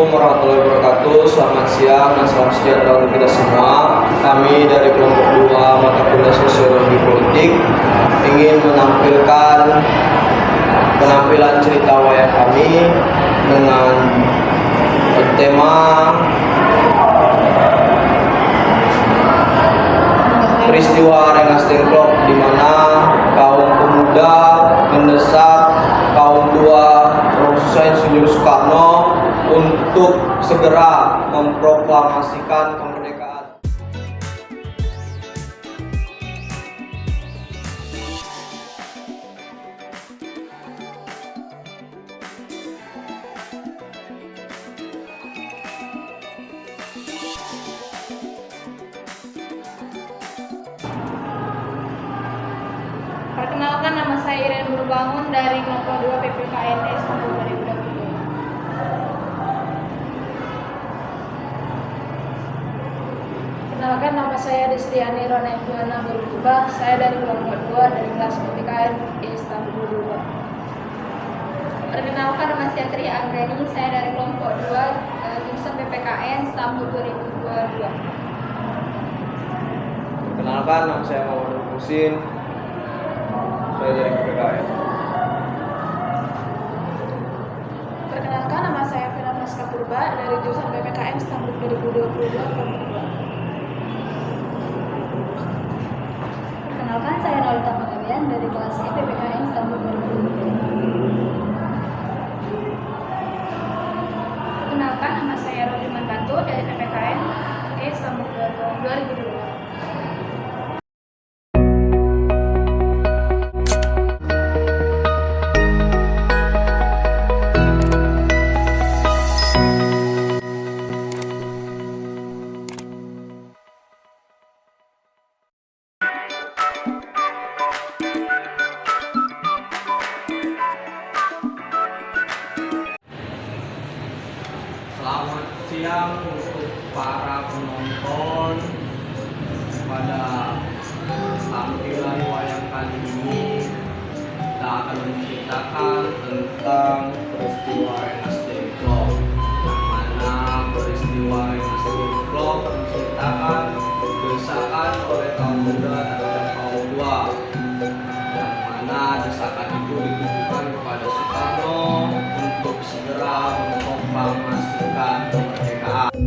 Assalamualaikum warahmatullahi wabarakatuh. Selamat siang dan salam sejahtera untuk kita semua. Kami dari kelompok 2 mata kuliah Sosiologi Politik ingin menampilkan penampilan cerita wayang kami dengan tema peristiwa Rengas Dengklok, di mana kaum pemuda mendesak kaum tua Profesor Insinyur Soekarno untuk segera memproklamasikan kemerdekaan. Perkenalkan, nama saya Iren Burbangun dari kelompok 2 PPKNS tahun 2022. Perkenalkan, nama saya Destiani Rona Juana Berubah. Saya dari kelompok 2 dari kelas PPKNS tahun 2022. Perkenalkan, nama saya Tri Anggreni. Saya dari kelompok 2 jurusan PPKN tahun 2022. Perkenalkan, nama saya Muhammad Husin. Saya dari PPKN. Perkenalkan, nama saya Vina Maska Purba dari jurusan PPKN tahun 2022 kelompok 2. Perkenalkan, saya Nolita Pangalian dari kelas E PPKN tahun 2022. Perkenalkan, nama saya Rodiman Batu dari PPKN tahun 2022. Selamat siang untuk para penonton. Pada tampilan wayang kali ini kita akan menceritakan tentang peristiwa Rengas Dengklok, yang mana peristiwa Rengas Dengklok menceritakan desakan oleh kaum muda terhadap kaum tua, yang mana desakan itu ditujukan kepada Soekarno untuk segera memproklamasikan kemerdekaan.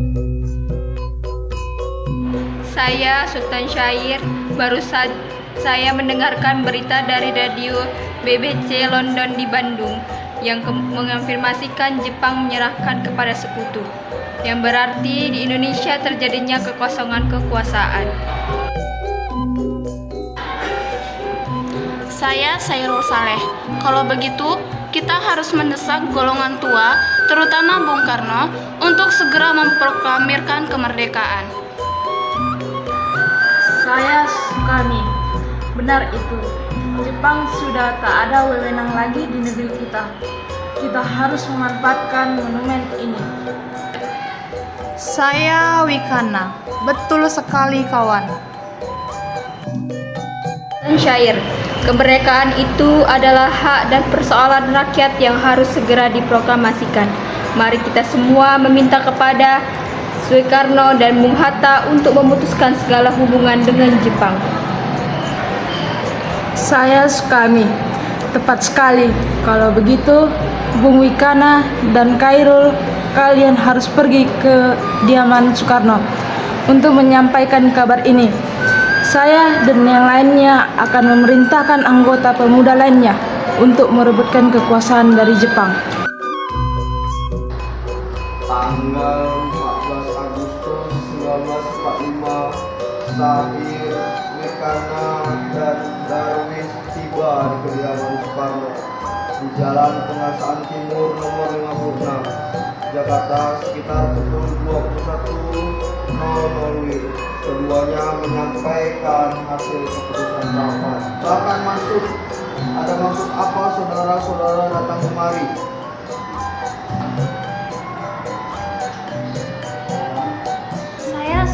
Saya Sultan Syair. Baru saja saya mendengarkan berita dari radio BBC London di Bandung yang mengonfirmasikan Jepang menyerahkan kepada sekutu, yang berarti di Indonesia terjadinya kekosongan kekuasaan. Saya Sairul Saleh. Kalau begitu, kita harus mendesak golongan tua, terutama Bung Karno, untuk segera memproklamirkan kemerdekaan. Saya Sukami. Benar itu. Jepang sudah tak ada wewenang lagi di negeri kita. Kita harus memanfaatkan monumen ini. Saya Wikana. Betul sekali, kawan. Dan syair, kemerdekaan itu adalah hak dan persoalan rakyat yang harus segera diproklamasikan. Mari kita semua meminta kepada Soekarno dan Bung Hatta untuk memutuskan segala hubungan dengan Jepang. Saya Sukami. Tepat sekali. Kalau begitu, Bung Wikana dan Khairul, kalian harus pergi ke kediaman Soekarno untuk menyampaikan kabar ini. Saya dan yang lainnya akan memerintahkan anggota pemuda lainnya untuk merebutkan kekuasaan dari Jepang. Tanggal 14 Agustus 1945, Sahir, Wikana, dan Darwis tiba di kediaman Soekarno di Jalan Pengasaan Timur nomor 56, Jakarta, sekitar pukul 21.00 WIB. Keduanya menyampaikan hasil keputusan rapat. Silakan masuk. Ada maksud apa saudara-saudara datang kemari? Saya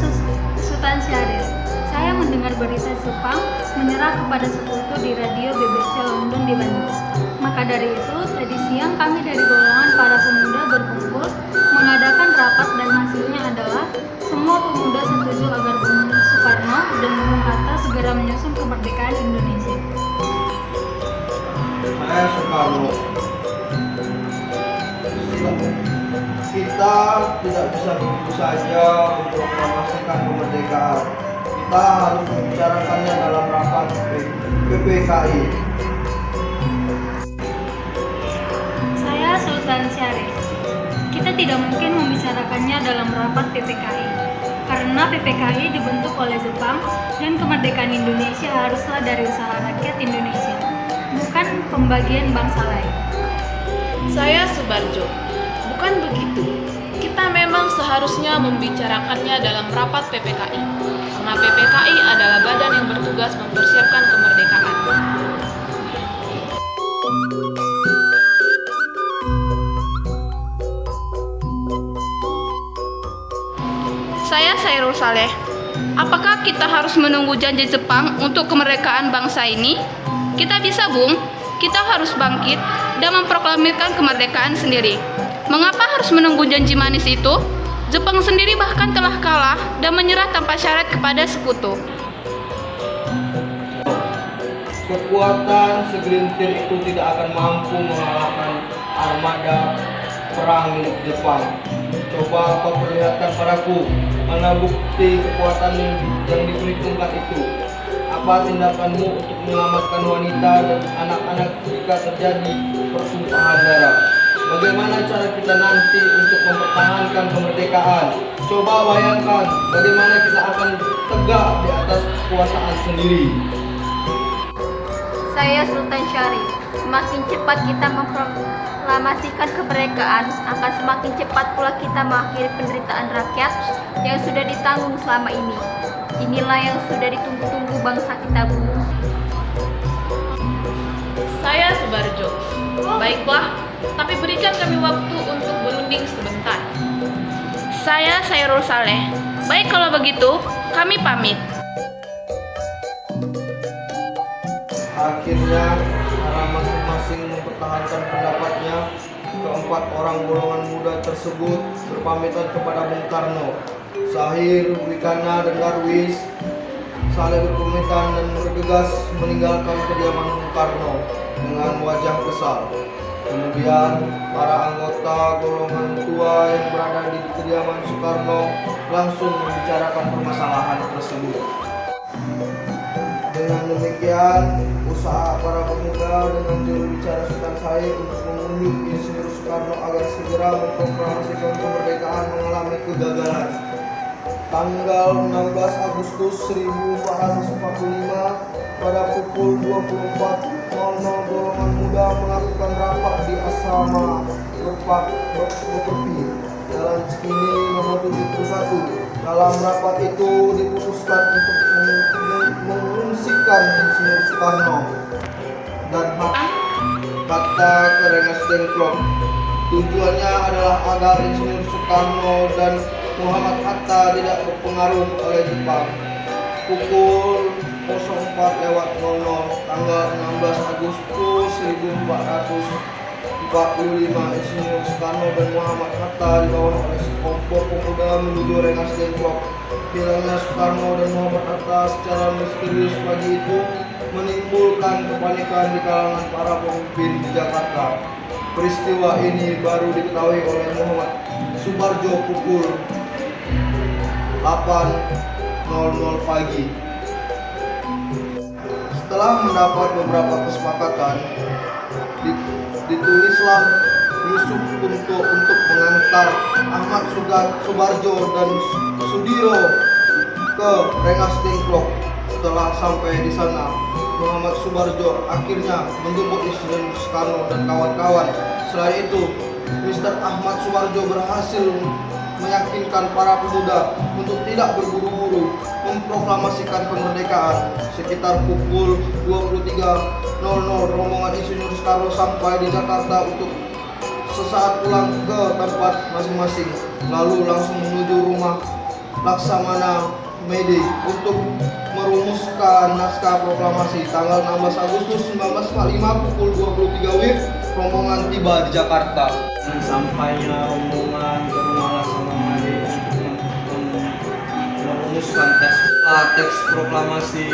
Sultan Syahrir. Saya mendengar berita Jepang menyerah kepada sekutu di radio BBC London di Bandung. Maka dari itu, tadi siang kami dari golongan para pemuda berkumpul mengadakan rapat dan hasilnya adalah semua pemuda setuju agar Bung Soekarno dan Bung Hatta segera menyusun kemerdekaan Indonesia. Saya Soekarno. Kita tidak bisa begitu saja untuk memastikan kemerdekaan. Kita harus membicarakannya dalam rapat PPKI. Saya Sultan Syarif. Kita tidak mungkin membicarakannya dalam rapat PPKI karena PPKI dibentuk oleh Jepang dan kemerdekaan Indonesia haruslah dari usaha rakyat Indonesia, bukan pembagian bangsa lain. Saya Subarjo. Bukan begitu. Kita memang seharusnya membicarakannya dalam rapat PPKI. Karena PPKI adalah badan yang bertugas mempersiapkan kemerdekaan. Saya Sairul Saleh. Apakah kita harus menunggu janji Jepang untuk kemerdekaan bangsa ini? Kita bisa, Bung. Kita harus bangkit dan memproklamirkan kemerdekaan sendiri. Mengapa harus menunggu janji manis itu? Jepang sendiri bahkan telah kalah dan menyerah tanpa syarat kepada sekutu. Kekuatan segelintir itu tidak akan mampu mengalahkan armada perang milik Jepang. Coba kau perlihatkan padaku mana bukti kekuatan yang diperhitungkan itu. Apa tindakanmu untuk menyelamatkan wanita dan anak-anak jika terjadi pertumpahan darah? Bagaimana cara kita nanti untuk mempertahankan kemerdekaan? Coba bayangkan bagaimana kita akan tegak di atas kekuasaan sendiri. Saya Sultan Syarif. Semakin cepat kita memproklamasikan kemerdekaan, akan semakin cepat pula kita mengakhiri penderitaan rakyat yang sudah ditanggung selama ini. Inilah yang sudah ditunggu-tunggu bangsa kita, Bu. Saya Subarjo. Baiklah, tapi berikan kami waktu untuk berunding sebentar. Saya Sairul Saleh. Baik kalau begitu, kami pamit. Akhirnya, karena masing-masing mempertahankan pendapatnya, keempat orang golongan muda tersebut berpamitan kepada Bung Karno. Sahir, Wikana, dan Darwis saling berpamitan dan bergegas meninggalkan kediaman Bung Karno dengan wajah kesal. Kemudian, para anggota golongan tua yang berada di kediaman Soekarno langsung membicarakan permasalahan tersebut. Dengan demikian, usaha para pemuda dengan juru bicara Sultan Syarif untuk mengunjung Insinyur Soekarno agar segera memproklamasikan kemerdekaan mengalami kegagalan. Tanggal 16 Agustus 1445 pada pukul 24.00 golongan muda melakukan rapat di asrama Beperpi, Jalan Cikini nomor 71. Dalam rapat itu diputuskan untuk mengungsikan Insinyur Soekarno dan kata ke Rengas Dengklok. Tujuannya adalah agar Insinyur Soekarno dan Muhammad Hatta tidak berpengaruh oleh Jepang. Pukul 04.00 tanggal 16 Agustus 1445 Insinyur Soekarno dan Muhammad Hatta dibawa oleh sekelompok pemuda menuju Rengas Dengklok. Hilangnya Soekarno dan Muhammad Hatta secara misterius pagi itu menimbulkan kepanikan di kalangan para pemimpin di Jakarta. Peristiwa ini baru diketahui oleh Muhammad Subarjo pukul 8.00 pagi. Setelah mendapat beberapa kesepakatan, ditulislah Yusuf Kunto untuk mengantar Ahmad Subarjo dan Sudiro ke Rengas Dengklok. Setelah sampai di sana, Muhammad Subarjo akhirnya menjemput Insinyur Soekarno dan kawan-kawan. Selain itu, Mr. Ahmad Subarjo berhasil meyakinkan para pemuda untuk tidak berburu-buru memproklamasikan kemerdekaan. Sekitar pukul 23.00 rombongan Insinyur Soekarno sampai di Jakarta untuk sesaat pulang ke tempat masing-masing, lalu langsung menuju rumah Laksamana May Day untuk merumuskan naskah proklamasi tanggal 16 Agustus 1945 pukul 23 WIB. Rombongan tiba di Jakarta. Sampainya rombongan ke rumah Laksamana Made untuk merumuskan teks proklamasi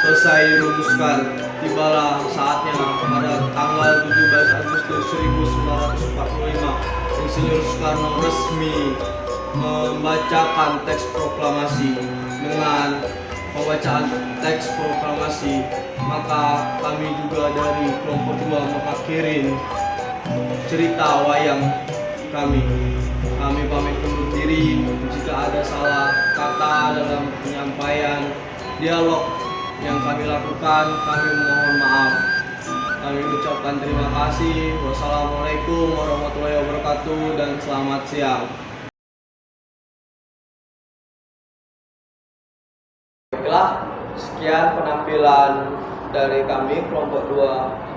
selesai dirumuskan, tibalah saatnya pada tanggal 17 Agustus 1945 Insinyur Soekarno resmi membacakan teks proklamasi. Dengan pembacaan teks proklamasi, maka kami juga dari kelompok 2 mengakhirin cerita wayang kami. Kami pamit undur diri jika ada salah kata dalam penyampaian dialog yang kami lakukan, kami mohon maaf. Kami ucapkan terima kasih. Wassalamualaikum warahmatullahi wabarakatuh dan selamat siang. Baiklah, sekian penampilan dari kami kelompok 2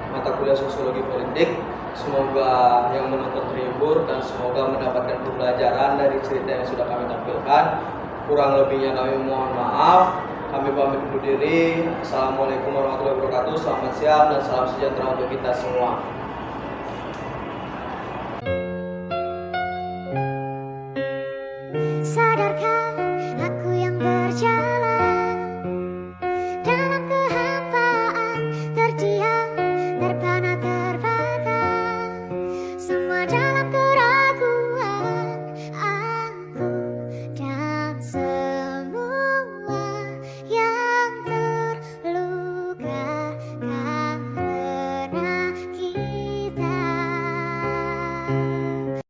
mata kuliah Sosiologi Politik. Semoga yang menonton terhibur dan semoga mendapatkan pembelajaran dari cerita yang sudah kami tampilkan. Kurang lebihnya kami mohon maaf. Kami pamit undur diri. Assalamualaikum warahmatullahi wabarakatuh. Selamat siang dan salam sejahtera untuk kita semua.